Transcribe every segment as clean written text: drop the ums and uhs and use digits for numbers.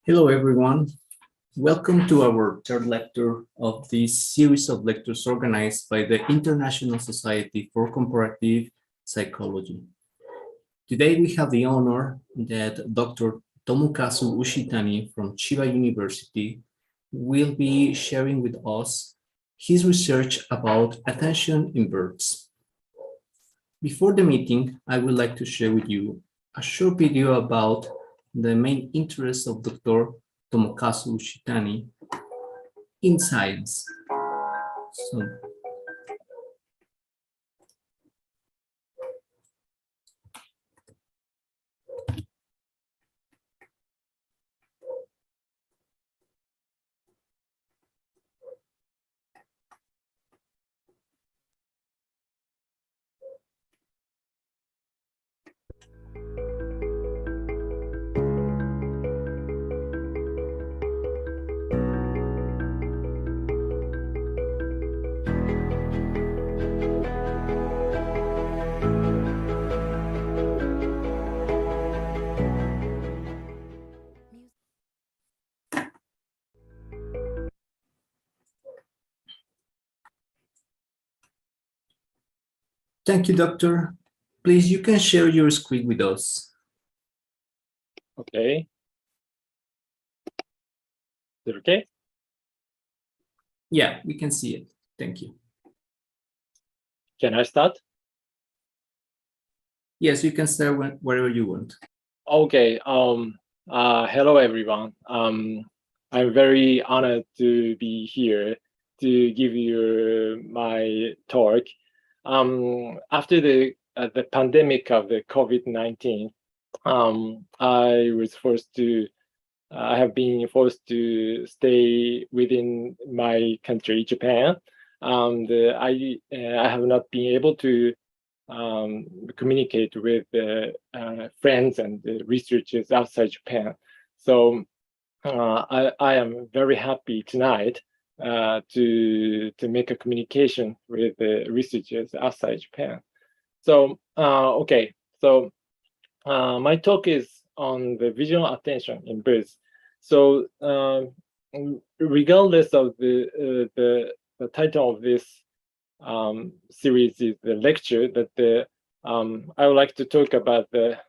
Hello, everyone. Welcome to our third lecture of this series of lectures organized by the International Society for Comparative Psychology. Today, we have the honor that Dr. Tomokazu Ushitani from Chiba University will be sharing with us his research about attention in birds. Before the meeting, I would like to share with you a short video about the main interest of Dr. Tomokazu Ushitani in science. Thank you, Doctor. Please, you can share your screen with us. Okay. Is it okay? Yeah, we can see it. Thank you. Can I start? Yes, you can start wherever you want. Okay. Hello, everyone. I'm very honored to be here to give you my talk. After the pandemic of the COVID-19, I have been forced to stay within my country, Japan. I have not been able to communicate with friends and researchers outside Japan. So I am very happy tonight to make a communication with the researchers outside Japan. So okay, so my talk is on the visual attention in birds. So regardless of the title of this series is the lecture, that I would like to talk about the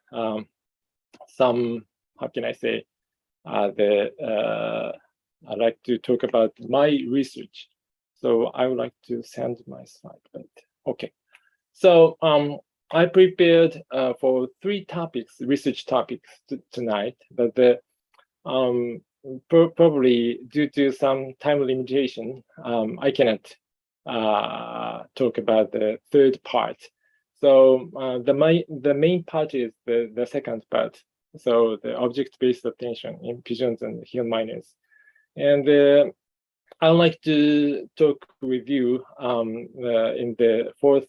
some, how can I say, I'd like to talk about my research. So I would like to send my slide, but okay. So I prepared for 3 topics, research topics tonight, but probably due to some time limitation, I cannot talk about the third part. So the main part is the second part. So the object-based attention in pigeons and hill miners. And I'd like to talk with you in the fourth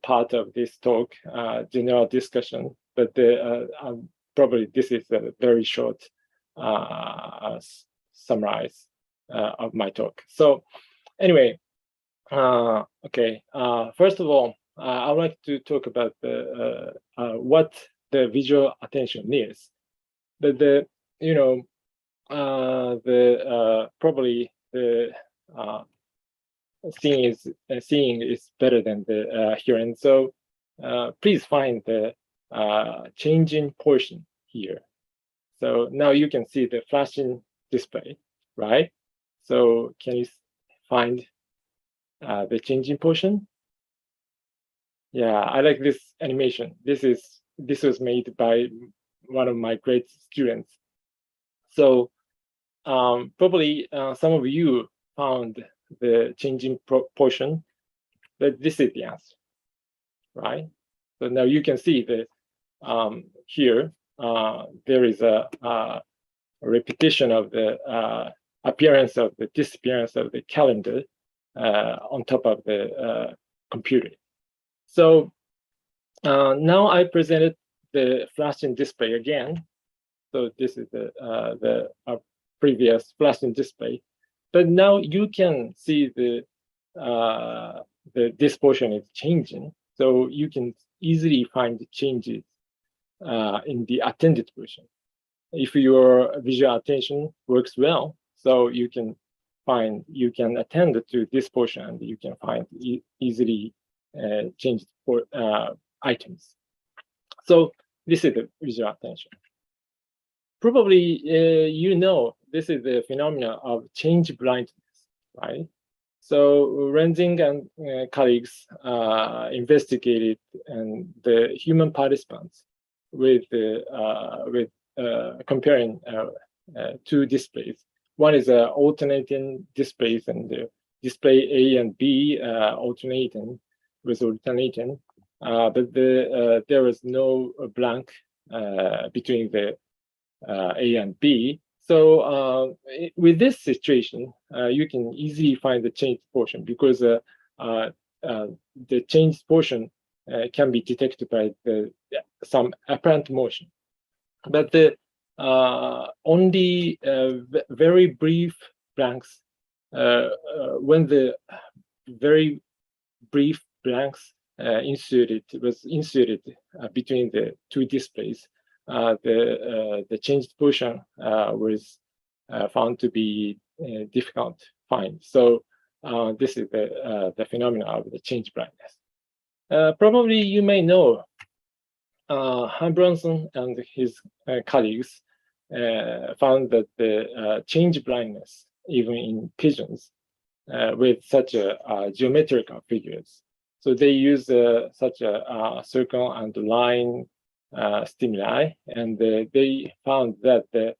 part of this talk, general discussion, but probably this is a very short summarize of my talk. So anyway, okay, first of all, I would like to talk about what the visual attention is. But probably the seeing is better than the hearing. So please find the changing portion here. So now you can see the flashing display, right? So can you find the changing portion? Yeah, I like this animation. This was made by one of my great students. So probably some of you found the changing portion, but this is the answer, right? So now you can see that here there is a repetition of the appearance of the disappearance of the calendar on top of the computer. So now I presented the flashing display again. So this is the previous flashing display, but now you can see this portion is changing. So you can easily find the changes in the attended portion. If your visual attention works well, so you can attend to this portion and you can find easily changed for items. So this is the visual attention. Probably you know this is the phenomena of change blindness, right? So Renzing and colleagues investigated the human participants with comparing two displays. One is alternating displays, and the display A and B alternating. But there was no blank between the A and B. So with this situation, you can easily find the changed portion because the changed portion can be detected by some apparent motion. But the only very brief blanks, when the very brief blanks was inserted between the two displays, the changed portion was found to be difficult to find. So this is the phenomena of the change blindness. Probably you may know Bronson and his colleagues found that the change blindness, even in pigeons, with such geometrical figures. So they use such a circle and line stimuli, and they found that the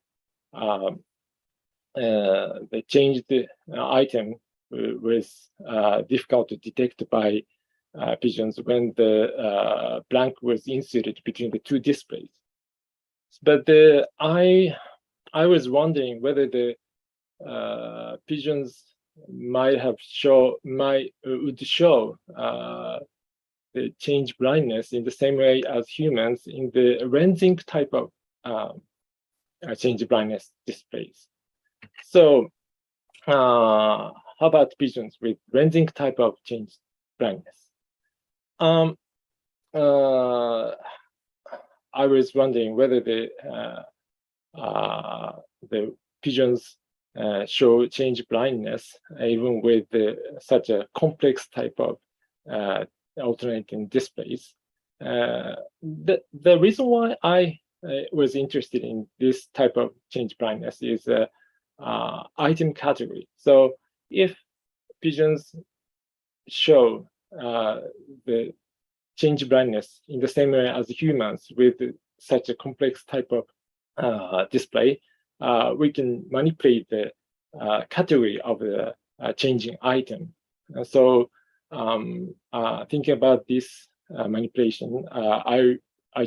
changed item was difficult to detect by pigeons when the blank was inserted between the two displays. But I was wondering whether the pigeons would show the change blindness in the same way as humans in the Renzing type of change blindness displays. So how about pigeons with Renzing type of change blindness? I was wondering whether the pigeons show change blindness even with such a complex type of alternating displays. The reason why I was interested in this type of change blindness is item category. So if pigeons show the change blindness in the same way as humans with such a complex type of display, we can manipulate the category of the changing item. So thinking about this manipulation, I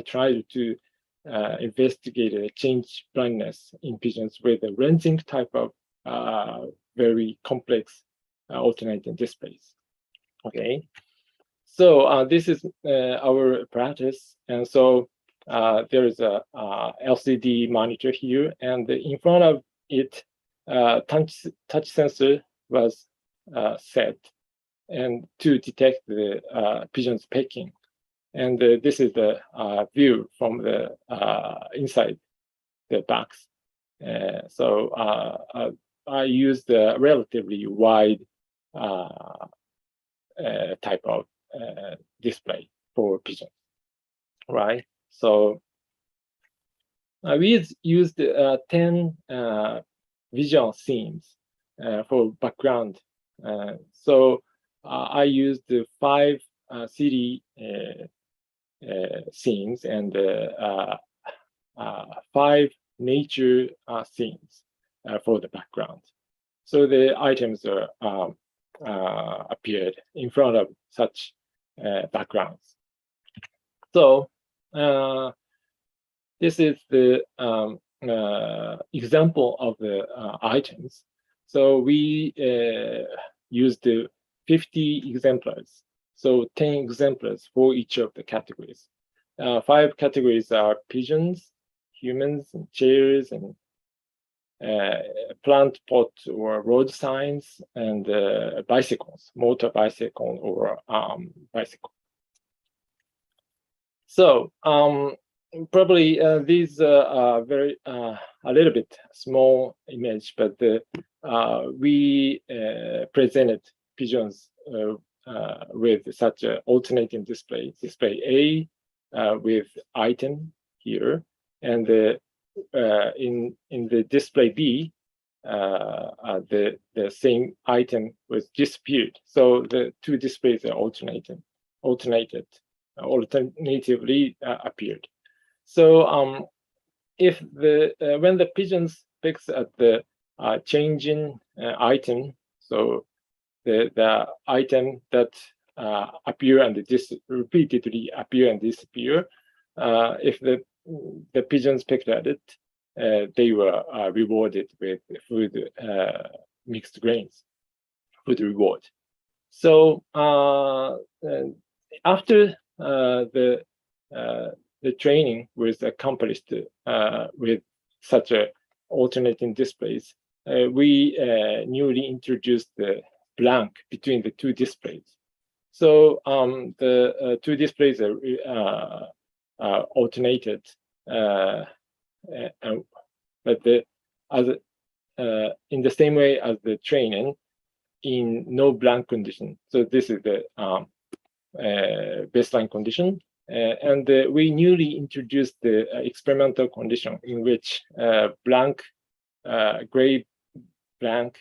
tried to investigate a change blindness in pigeons with a Renzing type of very complex alternating displays. Okay, so this is our practice, and so there is a LCD monitor here, and in front of it, touch sensor was set, and to detect the pigeons pecking. And this is the view from the inside the box. So I used a relatively wide type of display for pigeons, right? So we used 10 visual scenes for background. So I used 5 city scenes and 5 nature scenes for the background. So the items are appeared in front of such backgrounds. So this is the example of the items. So we used 50 exemplars. So 10 exemplars for each of the categories. 5 categories are pigeons, humans, and chairs, and plant pot or road signs, and bicycles, motor bicycle or bicycle. So probably these are very a little bit small image, but we presented pigeons with such an alternating display. Display A with item here, and in the display B, the same item was disappeared. So the two displays are alternatively appeared. So if when the pigeons picks at the changing item, so the item that appear and repeatedly appear and disappear, if the pigeons picked at it, they were rewarded with food mixed grains, food reward. So after the training was accomplished with such a alternating displays, we newly introduced the blank between the two displays. So the two displays are alternated, but in the same way as the training in no blank condition. So this is the baseline condition. And we newly introduced the experimental condition in which blank, gray blank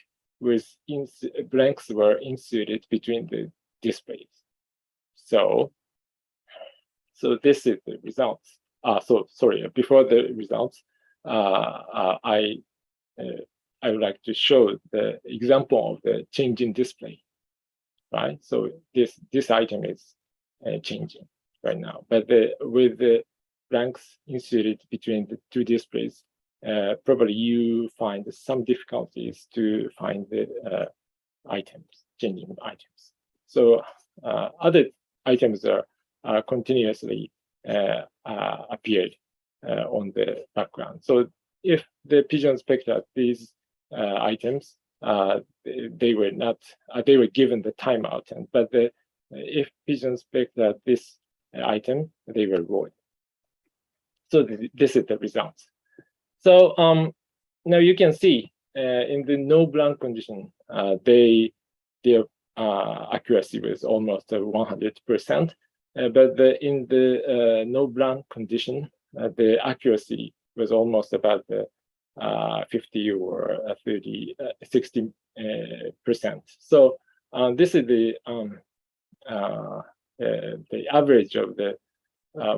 blanks were inserted between the displays. So this is the results. So sorry, before the results, I would like to show the example of the changing display, right? So this item is changing right now, but with the blanks inserted between the two displays, probably you find some difficulties to find the changing items. So other items are continuously appeared on the background. So if the pigeons picked up these items, they were not. They were given the timeout, but if pigeons picked up this item, they were rewarded. So this is the results. So now you can see in the no blank condition, their accuracy was almost 100%. But in the no blank condition, the accuracy was almost about 50 or 30, 60%. So this is the average of the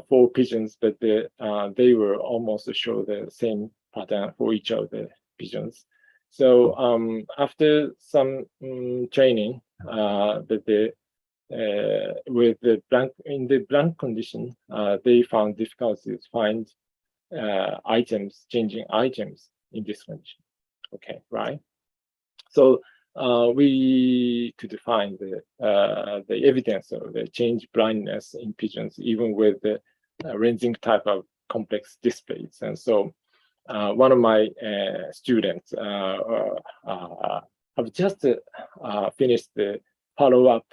4 pigeons, but they were almost show the same pattern for each of the pigeons. So after some training, with the blank in the blank condition, they found difficulties to find changing items in this condition. Okay, right? So we could find the evidence of the change blindness in pigeons, even with the ranging type of complex displays. And so one of my students have just finished the follow-up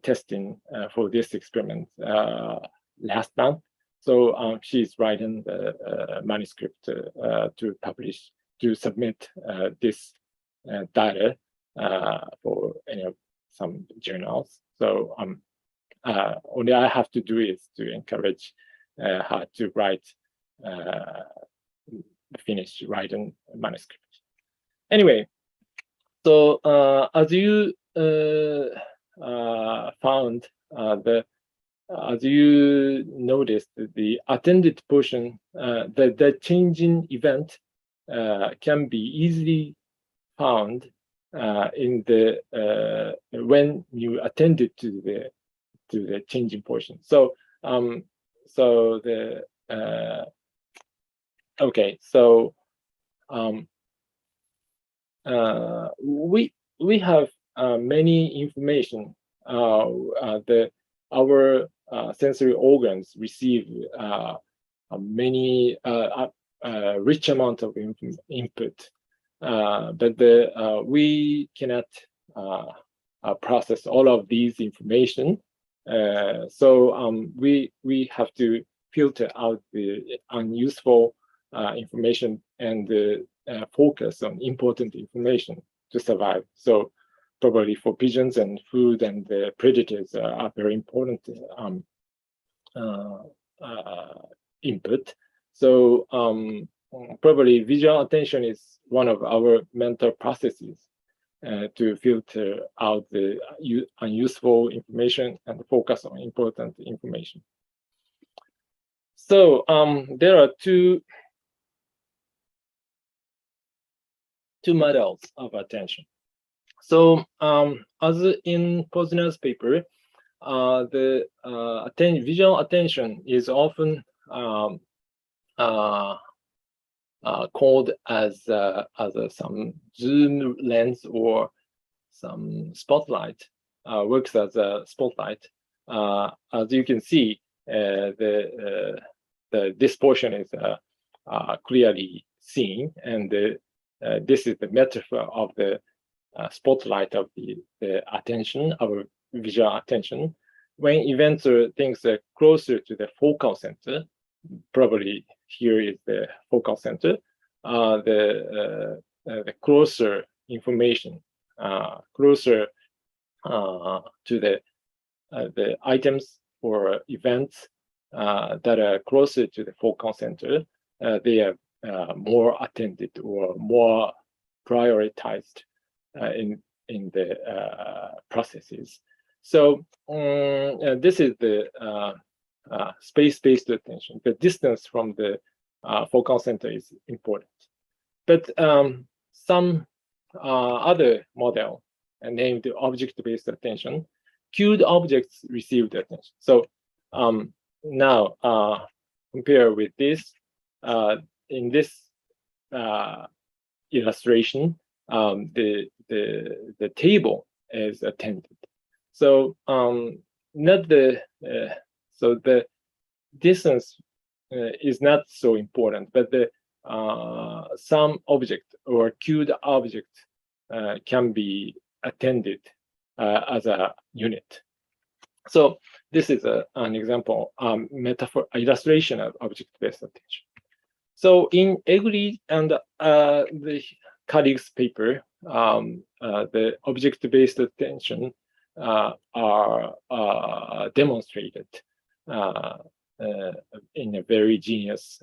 testing for this experiment last month. So she's writing the manuscript to publish, to submit this data for some journals. So only I have to do is to encourage her to finish writing manuscript. Anyway, so as you found, as you noticed, the attended portion, the changing event can be easily found in the when you attended to the changing portion. So okay, so we have many information. Our sensory organs receive many rich amount of input, but we cannot process all of these information. So we have to filter out the unuseful information and focus on important information to survive. So probably for pigeons and food and predators are very important input. So probably visual attention is one of our mental processes to filter out the unuseful information and focus on important information. So there are two models of attention. So as in Posner's paper, the visual attention is often called as some zoom lens or some spotlight, works as a spotlight. As you can see, this portion is clearly seen, and this is the metaphor of the spotlight of the attention, our visual attention. When events or things are closer to the focal center, probably here is the focal center, the closer information, closer to the items or events that are closer to the focal center, they are more attended or more prioritized in the processes. So this is the space-based attention. The distance from the focal center is important. But some other model named object-based attention, cued objects receive the attention. So now compare with this. In this illustration, the table is attended. So not the so the distance is not so important, but the some object or cued object can be attended as a unit. So this is an example, metaphor, illustration of object-based attention. So in Egri and the colleagues' paper, the object-based attention are demonstrated in a very genius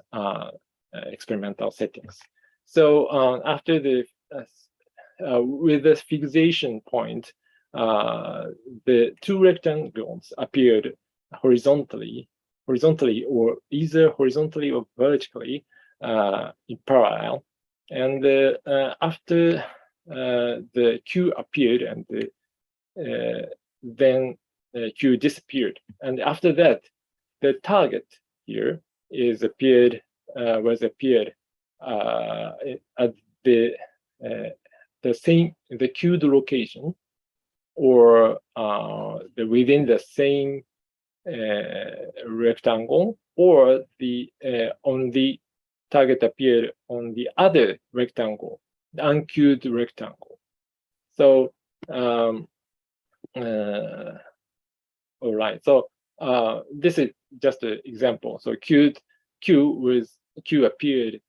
experimental settings. So after the with the fixation point, the two rectangles appeared horizontally or either horizontally or vertically in parallel. And after the Q appeared, and then Q disappeared. And after that, the target here was appeared at the cued location, or within the same rectangle, or the on the target appeared on the other rectangle, the uncued rectangle. So all right, so this is just an example. So Q appeared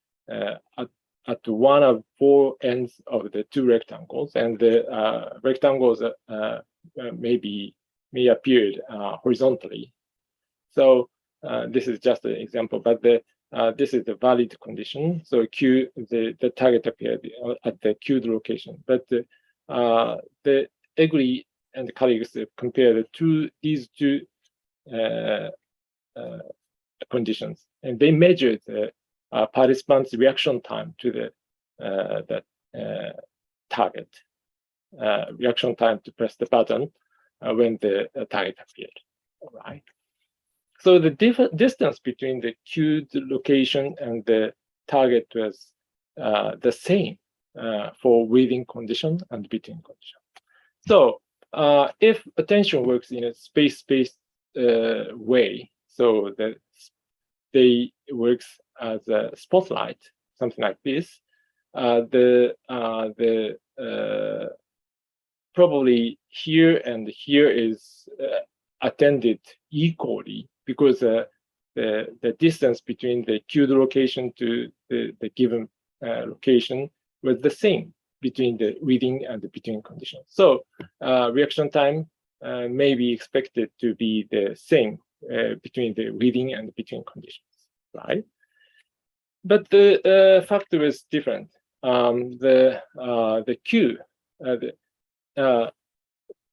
at one of four ends of the two rectangles, and the rectangles may appear horizontally. So this is just an example, but this is the valid condition. So the target appeared at the cued location, but the Egri and the colleagues compared these two conditions, and they measured the participants' reaction time to the target, reaction time to press the button when the target appeared. All right. So the distance between the cued location and the target was the same for within condition and between condition. So if attention works in a space-based way, so that they works as a spotlight, something like this, probably here and here is attended equally, because the distance between the queued location to the given location was the same between the within and the between conditions. So reaction time may be expected to be the same between the within and between conditions, right? But the factor is different. The queue,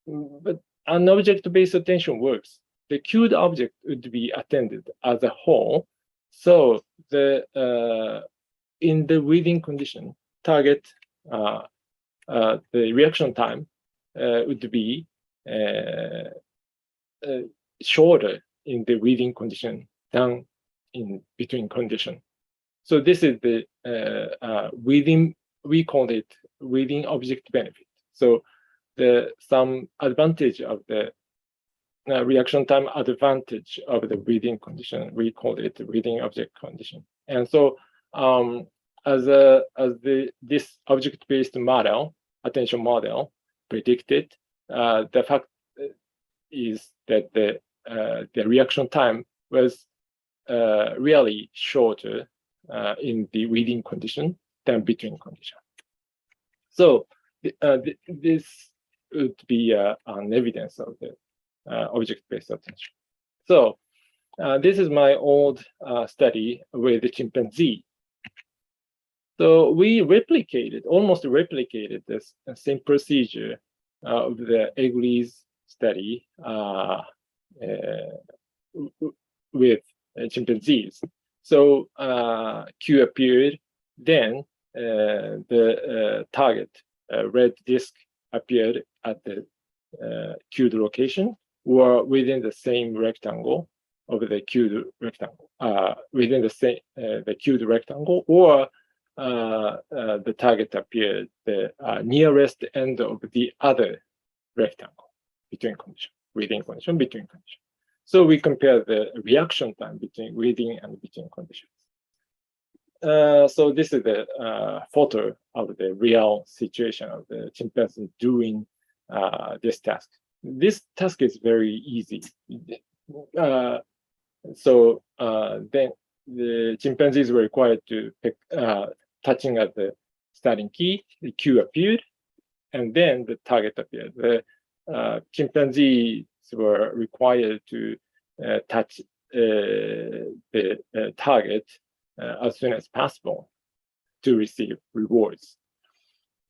but an object-based attention works. The queued object would be attended as a whole. So in the within condition, target, the reaction time would be shorter in the within condition than in between condition. So this is the within, we call it within object benefit. So some advantage of the reaction time advantage of the within condition, we call it within object condition. And so this object-based model, attention model, predicted, the fact is that the reaction time was really shorter in the within condition than between condition. So this would be an evidence of the object-based attention. So this is my old study with the chimpanzee. So we almost replicated this same procedure of the Eggley's study with chimpanzees. So queue appeared, then the target red disk appeared at the queued location or within the same rectangle of the queued rectangle, within the queued rectangle, or the target appeared the nearest end of the other rectangle between condition, within condition, between condition. So we compare the reaction time between within and between conditions. So this is the photo of the real situation of the chimpanzee doing this task. This task is very easy. So then the chimpanzees were required to pick, touching at the starting key, the cue appeared, and then the target appeared. The chimpanzees were required to touch the target as soon as possible to receive rewards.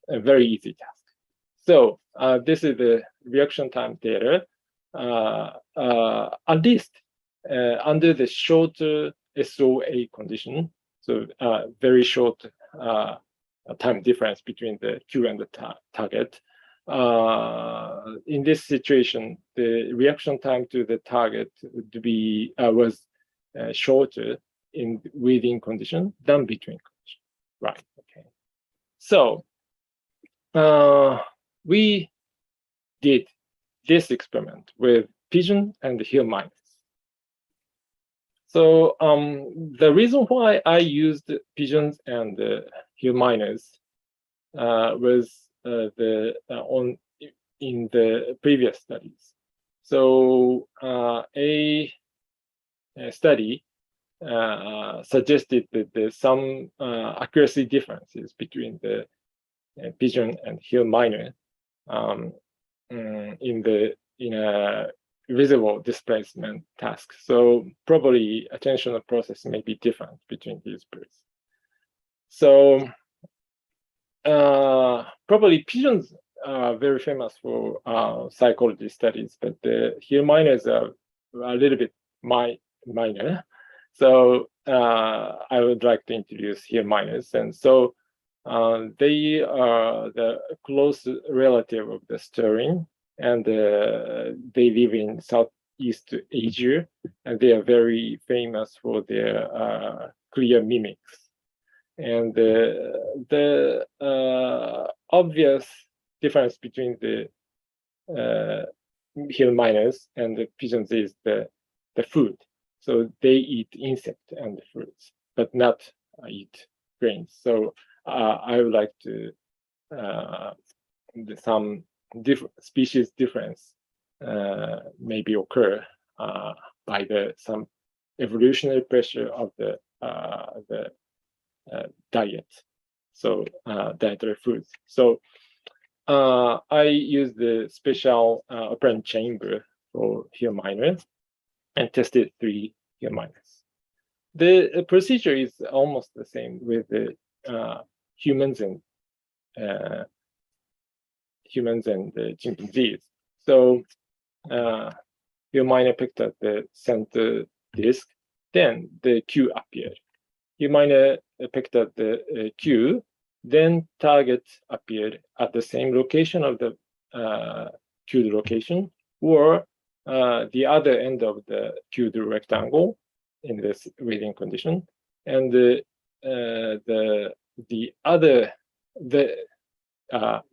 A very easy task. So this is the reaction time data. At least under the shorter SOA condition, so very short time difference between the queue and the target. In this situation, the reaction time to the target would be was shorter in within condition than between condition. Right. Okay. So we did this experiment with pigeon and hill miners. So the reason why I used pigeons and hill miners was in the previous studies. So a study suggested that there's some accuracy differences between the pigeon and hill miner in a visible displacement task. So probably attentional process may be different between these birds. So probably pigeons are very famous for psychology studies, but the hill miners are a little bit minor. So I would like to introduce hill miners. And so they are the close relative of the stirring, and they live in Southeast Asia, and they are very famous for their clear mimics. And the obvious difference between the hill miners and the pigeons is the food. So they eat insect and fruits, but not eat grains. So I would like to some species difference maybe occur by some evolutionary pressure of the diet, so dietary foods. So I use the special operant chamber for hill miners and tested 3 hill miners. The procedure is almost the same with the humans and the chimpanzees. So hill miner picked up the center disk, then the cue appeared. Hill miner picked up the cue, then target appeared at the same location of the cued location, or the other end of the cued rectangle in this reading condition, and the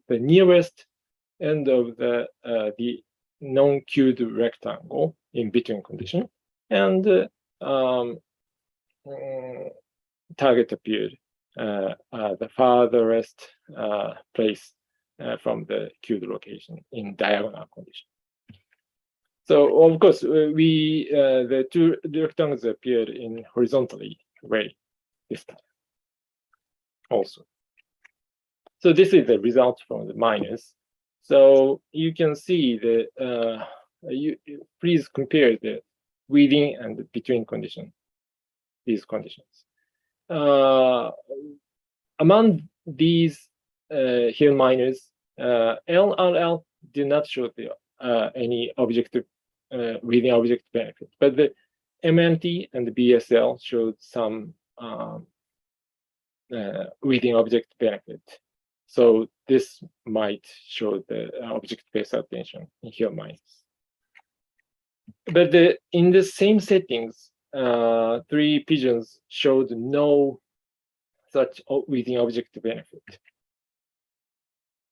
nearest end of the non-cued rectangle in between condition, and target appeared the farthest place from the cued location in diagonal condition. So of course, the 2 rectangles appeared in horizontally way this time also. So this is the result from the miners. So you can see the please compare the within and between condition, these conditions. Among these hill miners, LRL did not show any objective reading object benefit, but the MMT and the BSL showed some reading object benefit. So this might show the object-based attention in hill miners. But in the same settings, 3 pigeons showed no such reading object benefit,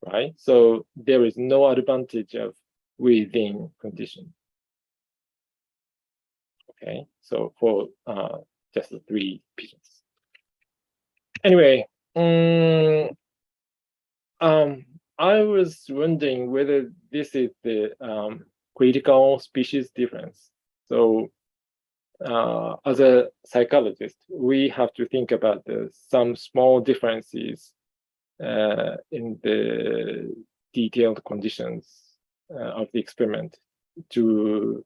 right? So there is no advantage of within condition. Okay, so for just the 3 pigeons. Anyway, I was wondering whether this is the critical species difference. So as a psychologist, we have to think about some small differences in the detailed conditions of the experiment to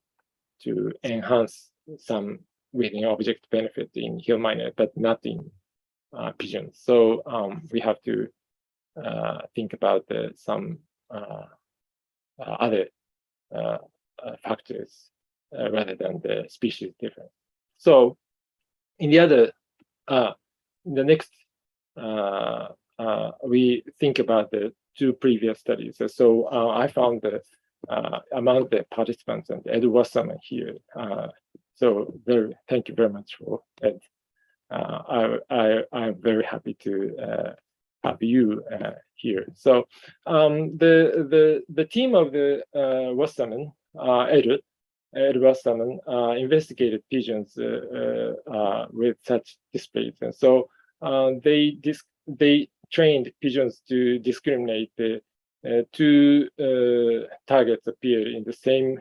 enhance some reading object benefit in hill miner, but not in pigeons. So we have to think about some other factors rather than the species difference. So in the next, we think about the 2 previous studies. So I found that among the participants, and Ed Wasserman here. So thank you very much for Ed. I'm very happy to have you here. So the team of the Wasserman, Ed Wasserman, investigated pigeons with such displays, and so they trained pigeons to discriminate the 2 targets appear in the same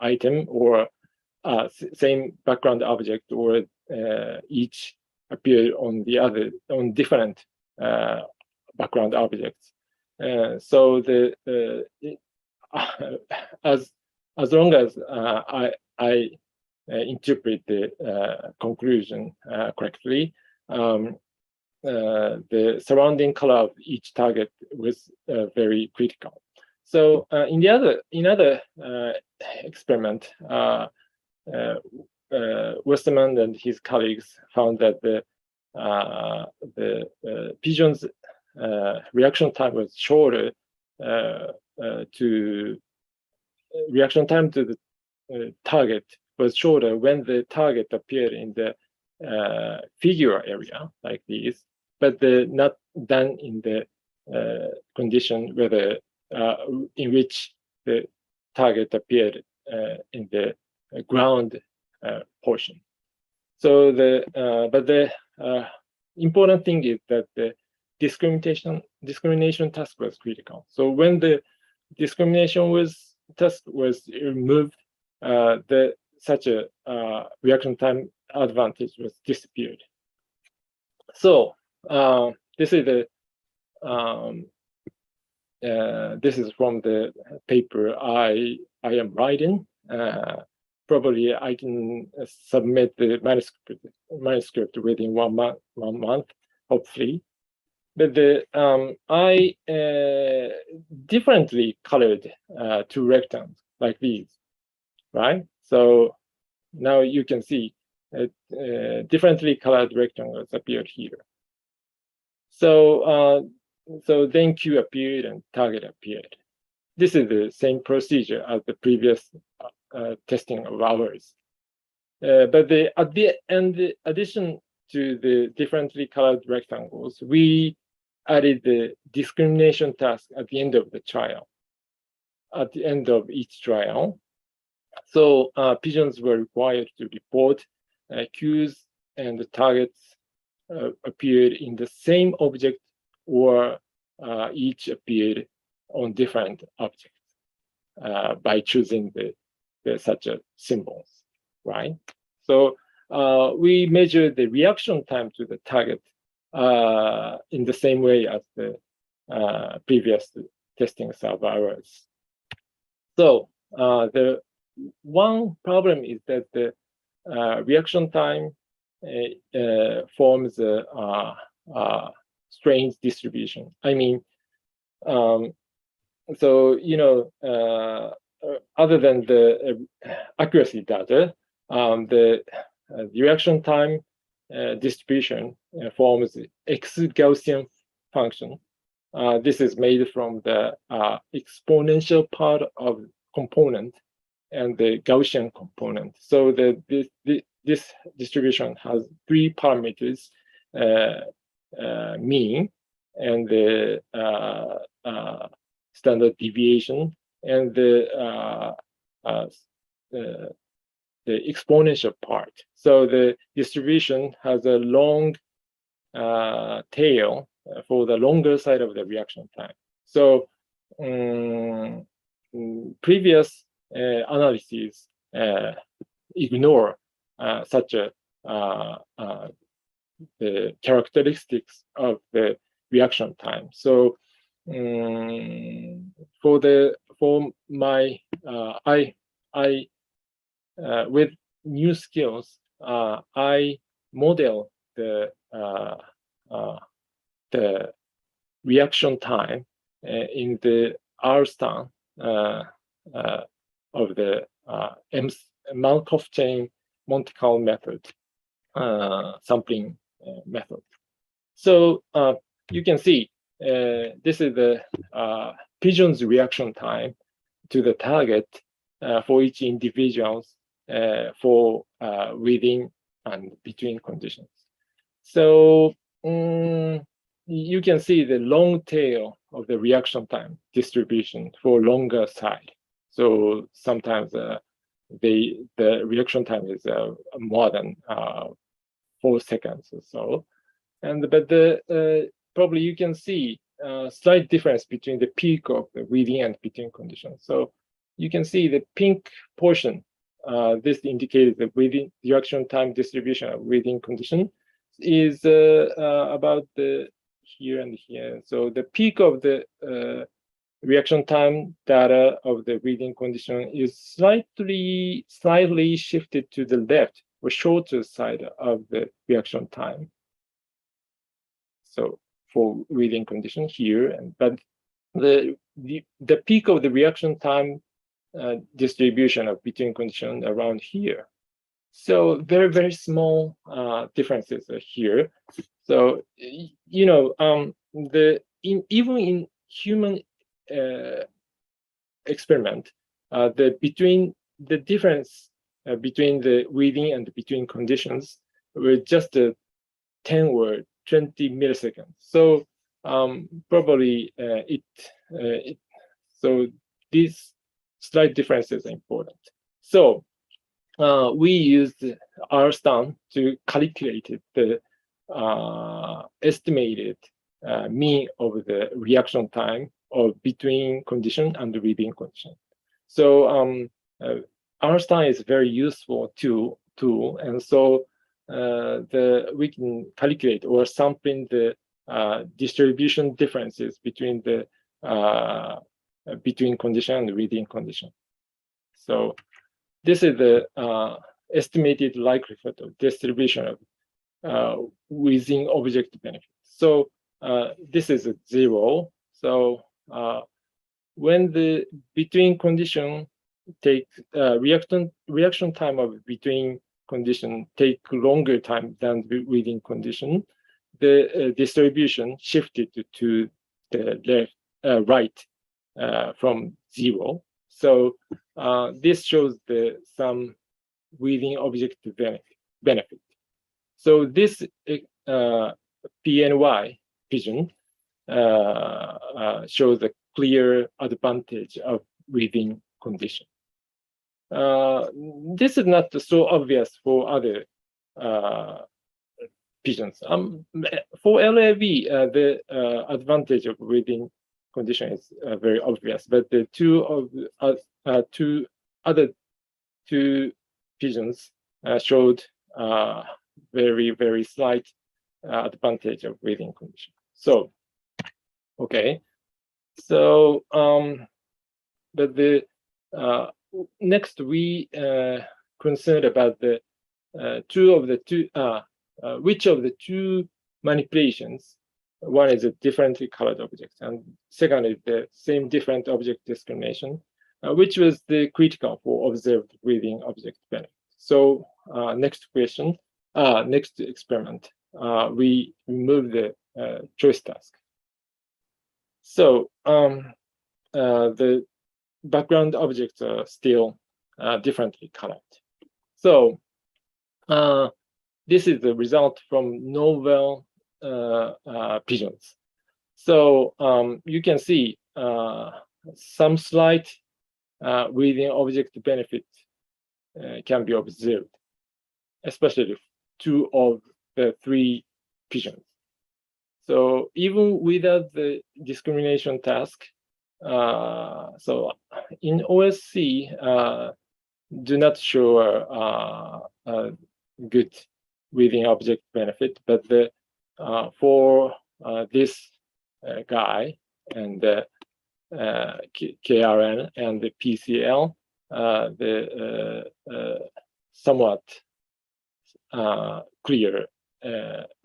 item or same background object, or each appear on different background objects. So as long as I interpret the conclusion correctly, the surrounding color of each target was very critical. So in other experiment, Westerman and his colleagues found that the pigeons' reaction time was shorter. Reaction time to the target was shorter when the target appeared in the figure area like this, but not done in the condition whether in which the target appeared in the ground portion. So but the important thing is that the discrimination task was critical. So when the discrimination task was removed, the such a reaction time advantage was disappeared. So this is the this is from the paper I am writing. Probably I can submit the manuscript within 1 month, hopefully. But I differently colored 2 rectangles like these, right? So now you can see differently colored rectangles appeared here. So so then Q appeared and target appeared. This is the same procedure as the previous testing of ours. But at the end, addition to the differently colored rectangles, we added the discrimination task at the end of the trial, at the end of each trial. So pigeons were required to report cues and the targets appeared in the same object or each appeared on different objects by choosing the such a symbols, right? So we measured the reaction time to the target in the same way as the previous testing of ours. So the one problem is that the reaction time forms a strange distribution. I mean, so other than the accuracy data, the reaction time distribution forms X-Gaussian function. This is made from the exponential part of component and the Gaussian component. So this distribution has 3 parameters: mean and the standard deviation and the exponential part. So the distribution has a long tail for the longer side of the reaction time. So previous analyses ignore such a the characteristics of the reaction time. So for my with new skills, I model the reaction time in the R-stan of the Markov chain Monte Carlo method, sampling method. So you can see this is the pigeon's reaction time to the target for each individuals for within and between conditions. So you can see the long tail of the reaction time distribution for longer side. So sometimes the reaction time is more than 4 seconds or so. But probably you can see slight difference between the peak of the within and between conditions. So you can see the pink portion. This indicates the within reaction time distribution of within condition is about the here and here. So the peak of the reaction time data of the within condition is slightly shifted to the left or shorter side of the reaction time. So for within condition here, but the peak of the reaction time distribution of between condition around here. So very, very small differences are here. So even in human experiment, the difference between the within and between conditions were just 10 or 20 milliseconds. So probably so these slight differences are important. So we used R-stan to calculate the estimated mean of the reaction time of between condition and within condition. So Einstein is very useful tool, and so we can calculate or sampling the distribution differences between the between condition and within condition. So this is the estimated likelihood of distribution of within object benefit. So this is a 0. So when the between condition take reaction time of between condition take longer time than within condition, the distribution shifted to the left, right from 0. So this shows the some within object benefit. So this PNY vision shows a clear advantage of within condition. This is not so obvious for other visions. For LAV, the advantage of within condition is very obvious, but the other two visions showed very, very slight advantage of within condition. So, okay. So, but the next we concerned about the which of the two manipulations. One is a differently colored object, and second is the same different object discrimination, which was the critical for observed within object benefit. So next question, next experiment, we remove the choice task. So the background objects are still differently colored. So this is the result from novel visions. So you can see some slight within object benefit can be observed, especially 2 of the 3 visions. So even without the discrimination task, so in OSC, do not show good within object benefit, but the for this guy and the KRN and the PCL, the somewhat clear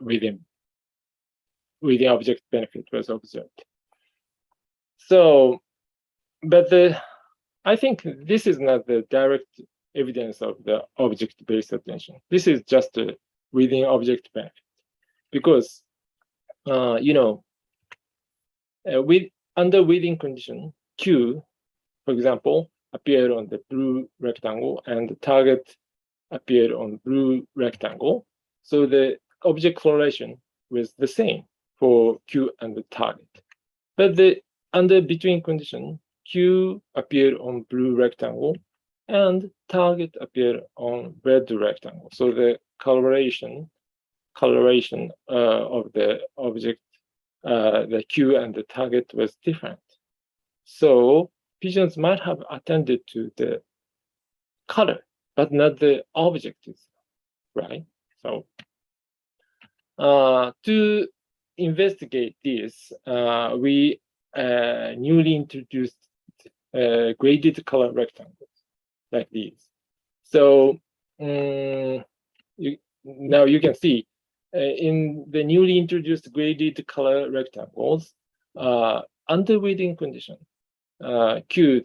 within object benefit was observed. So, but I think this is not the direct evidence of the object-based attention. This is just a within object benefit, because under within condition, Q, for example, appeared on the blue rectangle and the target appeared on blue rectangle. So the object correlation was the same for Q and the target. But under between condition, Q appeared on blue rectangle and target appeared on red rectangle. So the coloration of the object, the Q and the target was different. So visions might have attended to the color, but not the object, right? So to investigate this, we newly introduced graded color rectangles like these. So now you can see in the newly introduced graded color rectangles, under within condition, Q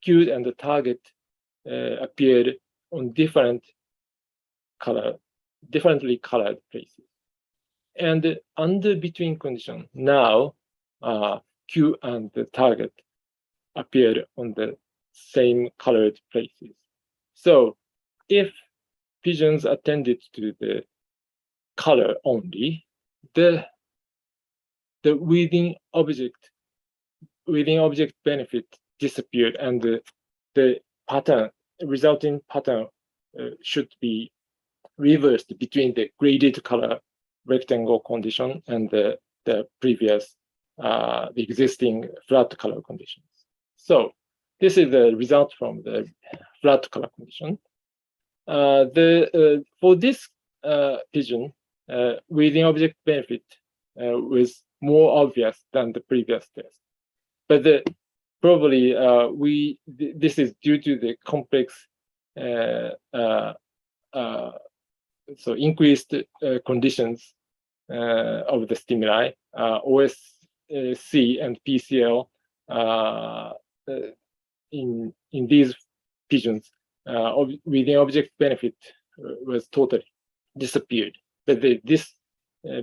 and the target appeared on differently colored places. And under between condition, now Q and the target appeared on the same colored places. So if visions attended to the color only, the within object benefit disappeared, and the resulting pattern should be reversed between the graded color rectangle condition and the previous the existing flat color conditions. So this is the result from the flat color condition. For this pigeon, within object benefit was more obvious than the previous test. But probably this is due to the complex, so increased conditions of the stimuli, OSC and PCL in these pigeons within object benefit was totally disappeared. But this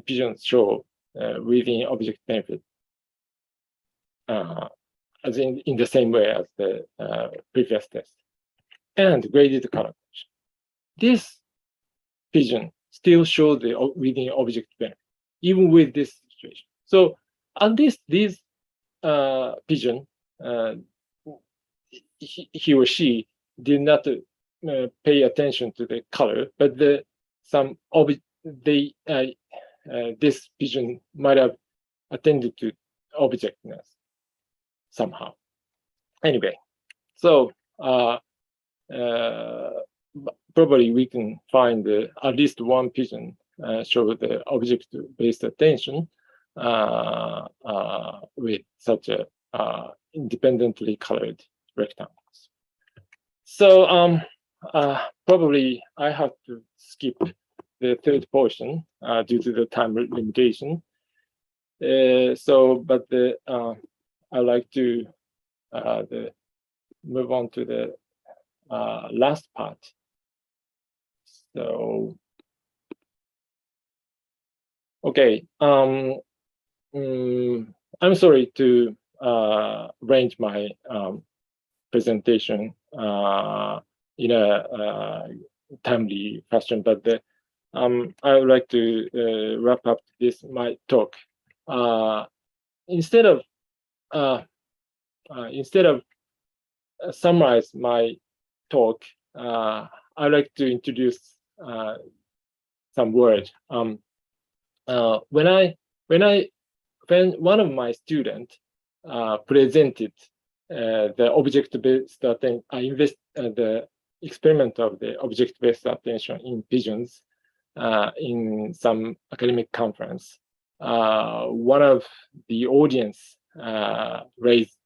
pigeons show within object benefit as in the same way as the previous test. And graded color correction. This pigeon still shows the within object benefit, even with this situation. So at least this pigeon, he or she did not pay attention to the color, but this pigeon might have attended to objectness somehow. Anyway, so probably we can find at least one pigeon show the object-based attention with such a independently colored rectangles. So probably I have to skip the third portion due to the time limitation. But I'd like to move on to the last part. So, okay. I'm sorry to arrange my presentation in a timely fashion, but I would like to wrap up my talk. Instead of summarize my talk, I'd like to introduce some words. When one of my students presented the object-based attention, the experiment of the object-based attention in pigeons in some academic conference, one of the audience raised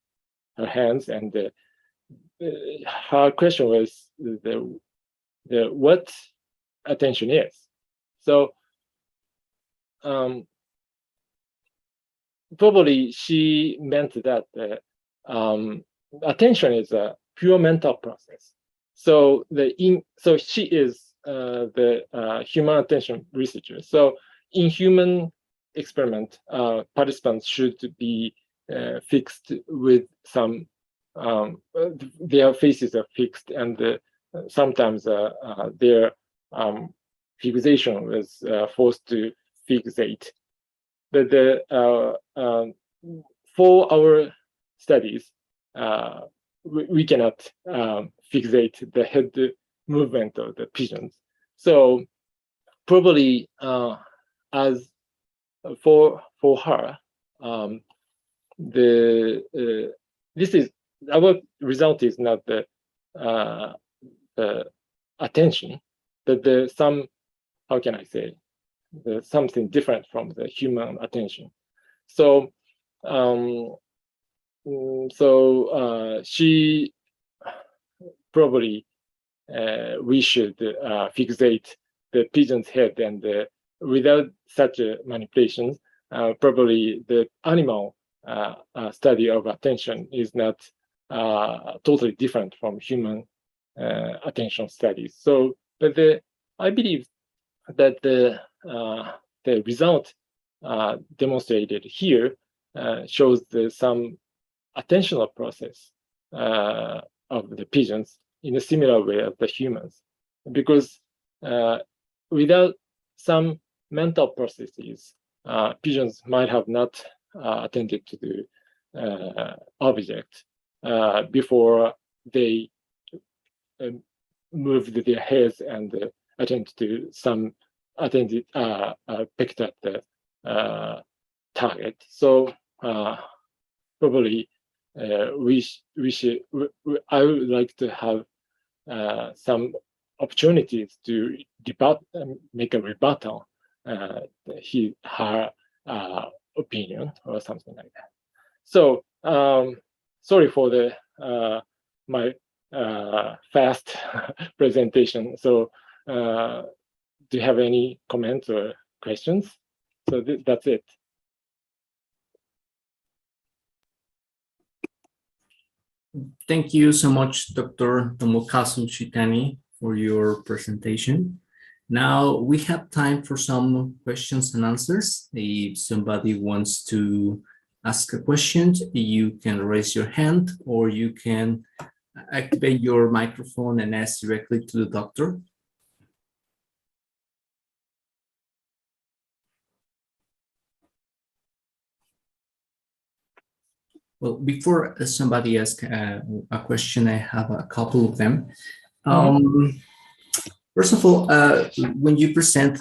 her hands, and her question was what attention is. So probably she meant that attention is a pure mental process. So she is the human attention researcher. So in human experiment, participants should be fixed with some, their faces are fixed, and sometimes their fixation was forced to fixate. But for our studies, we cannot fixate the head movement of the pigeons. So probably as for her, this is our result is not the attention, but some, how can I say, something different from the human attention. So she probably we should fixate the pigeon's head, and without such manipulations, probably the animal study of attention is not totally different from human attention studies. So, but I believe that the result demonstrated here shows some attentional process of the pigeons in a similar way of the humans, because without some mental processes, pigeons might have not attended to the object before they moved their heads and attend to some picked at the target. So probably we I would like to have some opportunities to make a rebuttal her opinion or something like that. So sorry for the my fast presentation. So do you have any comments or questions? So that's it. Thank you so much, Dr. Tomokazu Ushitani, for your presentation. Now we have time for some questions and answers. If somebody wants to ask a question, you can raise your hand or you can activate your microphone and ask directly to the doctor. Well, before somebody asks a question, I have a couple of them. First of all, when you present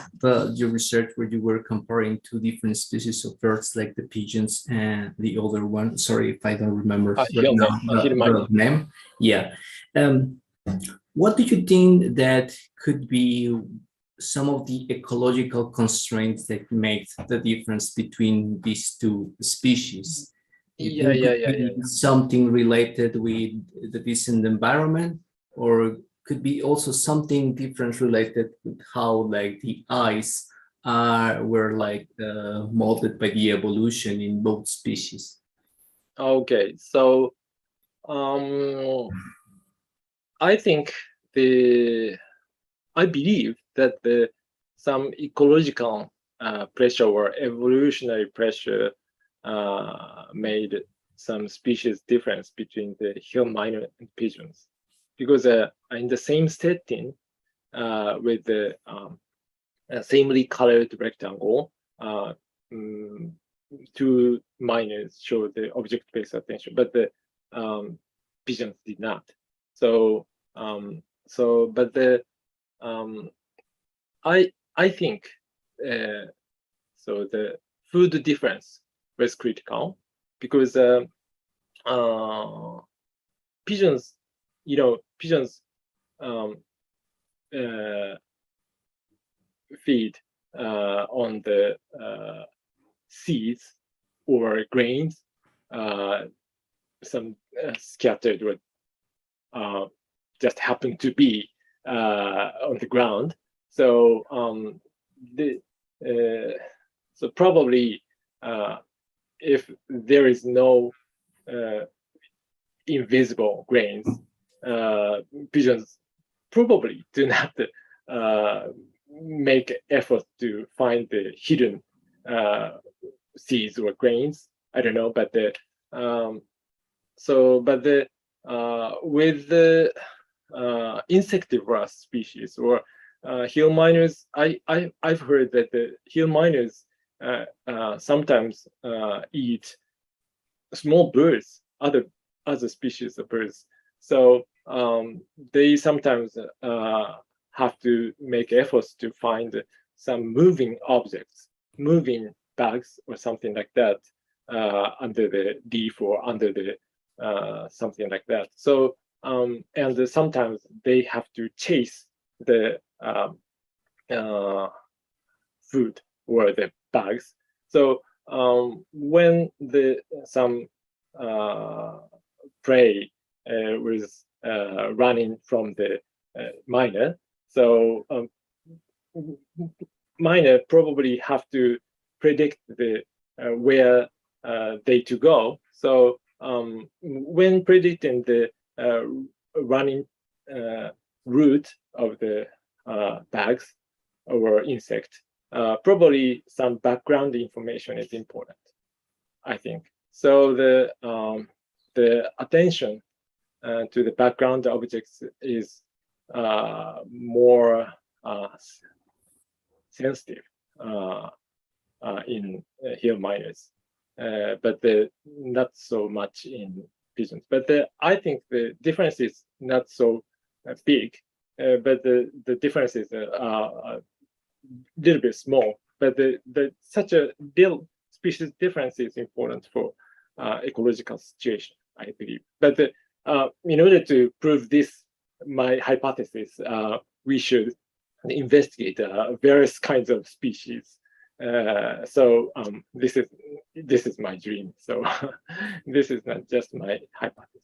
your research where you were comparing two different species of birds, like the pigeons and the other one, sorry if I don't remember the name. Yeah. What do you think that could be some of the ecological constraints that make the difference between these two species? Something related with the decent environment, or could be also something different related with how like the eyes were like molded by the evolution in both species. Okay, so I think I believe that some ecological pressure or evolutionary pressure made some species difference between the hill miner and pigeons, because in the same setting with the samely colored rectangle, two miners show the object-based attention, but the pigeons did not. So I think so the food difference was critical, because pigeons, pigeons feed on the seeds or grains, some scattered or just happen to be on the ground. So so probably if there is no invisible grains, pigeons probably do not make effort to find the hidden seeds or grains. I don't know, but with the insectivorous species or hill miners, I've heard that the hill miners sometimes eat small birds, other species of birds. So they sometimes have to make efforts to find some moving objects, moving bugs or something like that under the leaf or under the something like that. So and sometimes they have to chase the food or the bugs. So when some prey was running from the miner, so miner probably have to predict the where they to go. So when predicting the running route of the bugs or insect, probably some background information is important, I think. So the attention to the background objects is more sensitive in hill miners, but not so much in pigeons. But I think the difference is not so big, but the differences are a little bit small. But such a little species difference is important for ecological situation, I believe. But in order to prove this, my hypothesis, we should investigate various kinds of species. So this is my dream. So this is not just my hypothesis,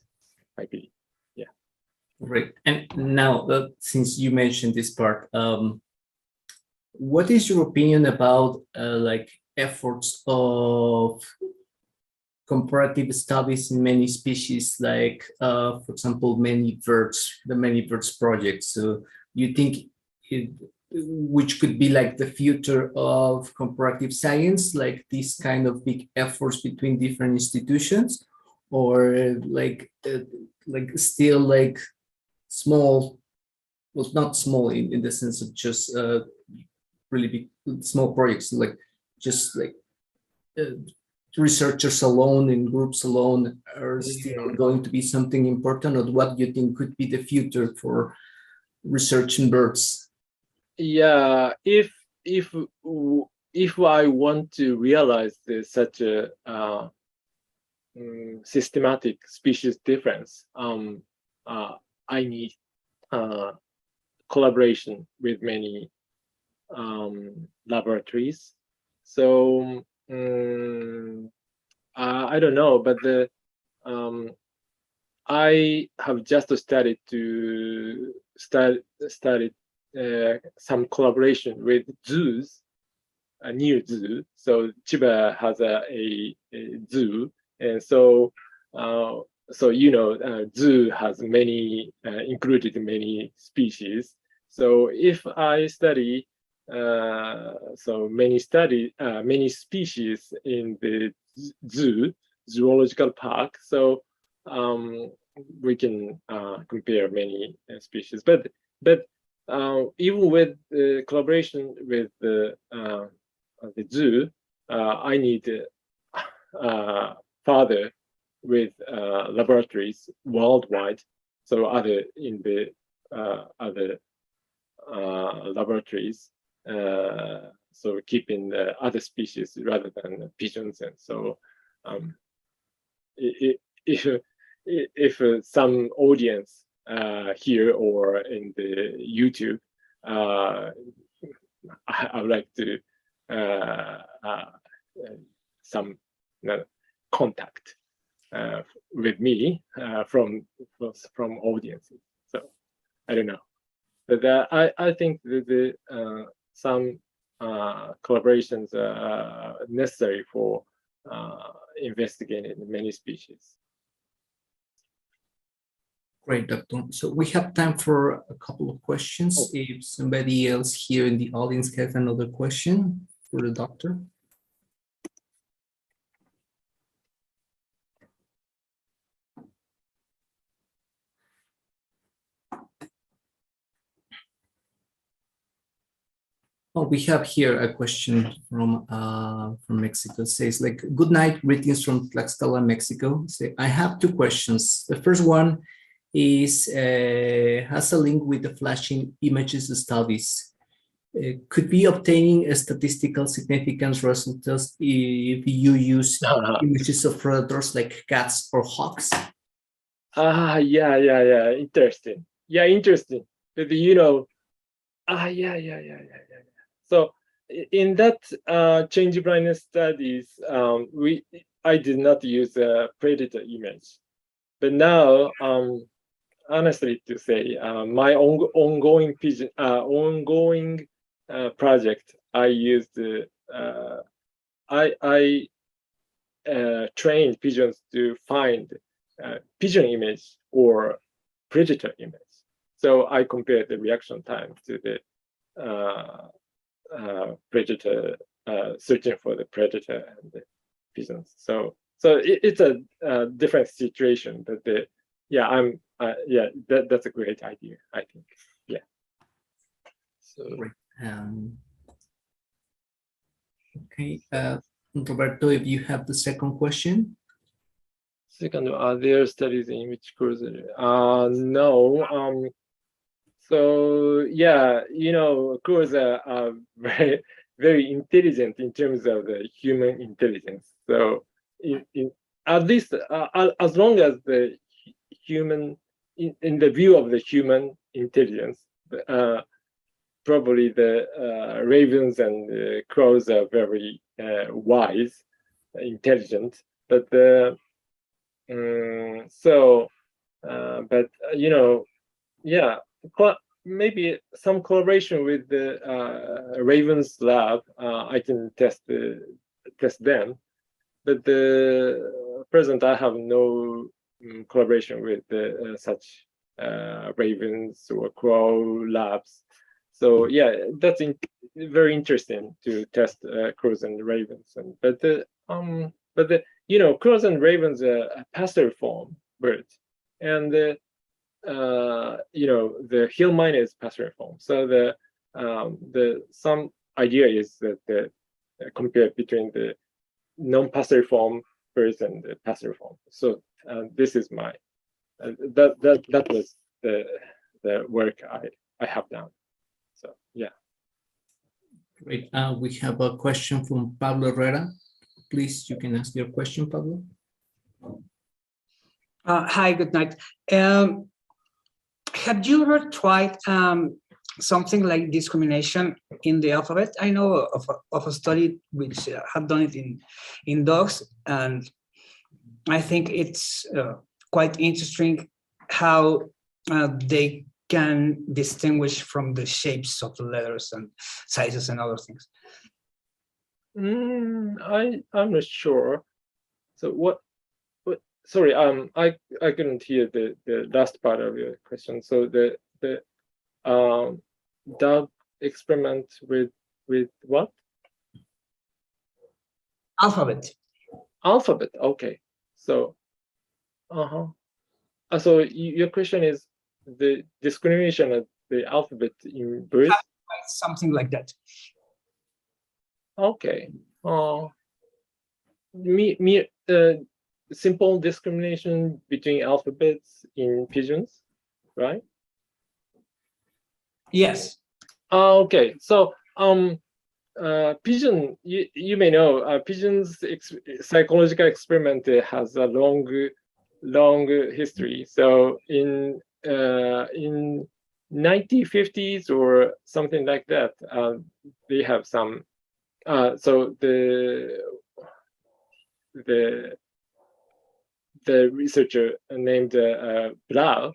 I believe. Yeah. Great. And now, since you mentioned this part, what is your opinion about like efforts of comparative studies in many species, like, for example, the many birds project? So you think which could be like the future of comparative science, like these kind of big efforts between different institutions, or like still like small, well, not small in the sense of just really big, small projects, like just like researchers alone and groups alone are still going to be something important, or what do you think could be the future for research in birds? Yeah, if I want to realize such a systematic species difference, I need collaboration with many laboratories. So I don't know, but I have just started some collaboration with zoos, a new zoo. So Chiba has a zoo, and so zoo has many included many species. So if I study many species in the zoological park, so we can compare many species. But even with the collaboration with the zoo, I need further with laboratories worldwide. So other laboratories. So keeping the other species rather than pigeons, and so if some audience here or in the YouTube, I would like to some contact with me from audiences. So I don't know, but I think that some collaborations are necessary for investigating many species. Great, Doctor. So we have time for a couple of questions. Oh. If somebody else here in the audience has another question for the doctor. Oh, we have here a question from Mexico. It says, like, good night, greetings from Tlaxcala, Mexico. Say, I have two questions. The first one is has a link with the flashing images studies. Could be obtaining a statistical significance results if you use images of predators like cats or hawks? Yeah. Interesting. Yeah, interesting. But yeah. So in that change blindness studies, I did not use a predator image, but now, honestly to say, my ongoing project, I used I trained pigeons to find pigeon image or predator image. So I compared the reaction time to the predator, searching for the predator and the pigeons. So it's a different situation, but that's a great idea, I think. Yeah. So okay, Roberto, if you have the second question. Second, are there studies in which causes? No. So yeah, crows are very, very intelligent in terms of the human intelligence. So at least as long as the human, in the view of the human intelligence, probably the ravens and the crows are very wise, intelligent, but but yeah, maybe some collaboration with the ravens lab. I can test them, but the present I have no collaboration with such ravens or crow labs. So yeah, that's very interesting to test crows and ravens. But crows and ravens are passeriform birds, and the hill miner is passeriform. So the some idea is that the compare between the non-passeriform birds and the passeriform. So this is my that was the work I have done. So yeah. Great. We have a question from Pablo Herrera. Please, you can ask your question, Pablo. Hi, good night. Have you ever tried something like discrimination in the alphabet? I know of a study which have done it in dogs, and I think it's quite interesting how they can distinguish from the shapes of the letters and sizes and other things. I'm not sure. So what? Sorry, I couldn't hear the last part of your question. So the dog experiment with what? Alphabet. Alphabet. Okay. So, So your question is the discrimination of the alphabet in birds? Something like that. Okay. Simple discrimination between alphabets in pigeons, right? Yes. Okay. So pigeon, you may know, pigeons psychological experiment has a long history. So in 1950s or something like that, they have some. So the researcher named Blau,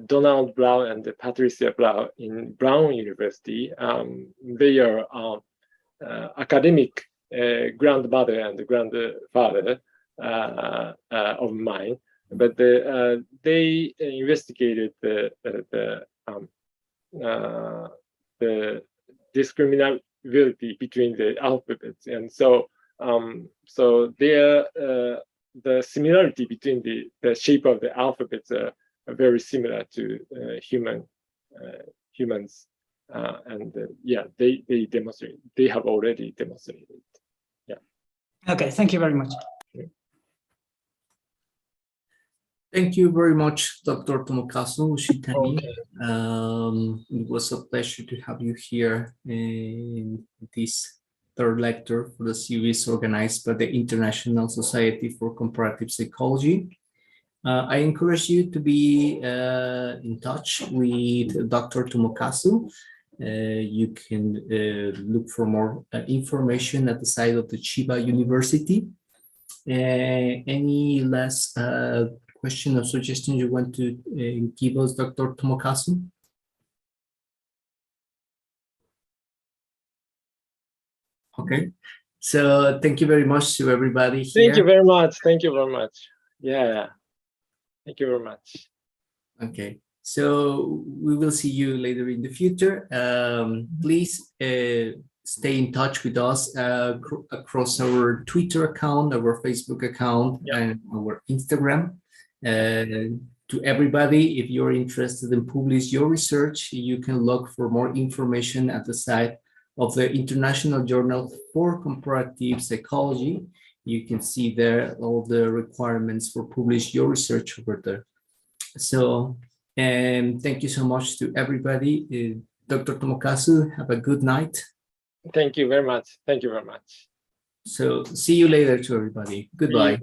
Donald Blau and Patricia Blau in Brown University, they are academic grandmother and grandfather of mine, but they investigated the discriminability between the alphabets, and so the similarity between the shape of the alphabets are very similar to humans, and they demonstrate. They have already demonstrated. Yeah. Okay. Thank you very much. Thank you very much, Dr. Tomokazu Ushitani. Okay. It was a pleasure to have you here in this third lecture for the series organized by the International Society for Comparative Psychology. I encourage you to be in touch with Dr. Tomokazu. You can look for more information at the site of the Chiba University. Any last question or suggestion you want to give us, Dr. Tomokazu? Okay, so thank you very much to everybody here. Thank you very much. Thank you very much. Yeah. Thank you very much. Okay, so we will see you later in the future. Please stay in touch with us across our Twitter account, our Facebook account, and our Instagram. To everybody, if you're interested in publish your research, you can look for more information at the site of the International Journal for Comparative Psychology. You can see there all the requirements for publish your research over there. So, thank you so much to everybody. Dr. Tomokazu, have a good night. Thank you very much. Thank you very much. So, see you later to everybody. Goodbye.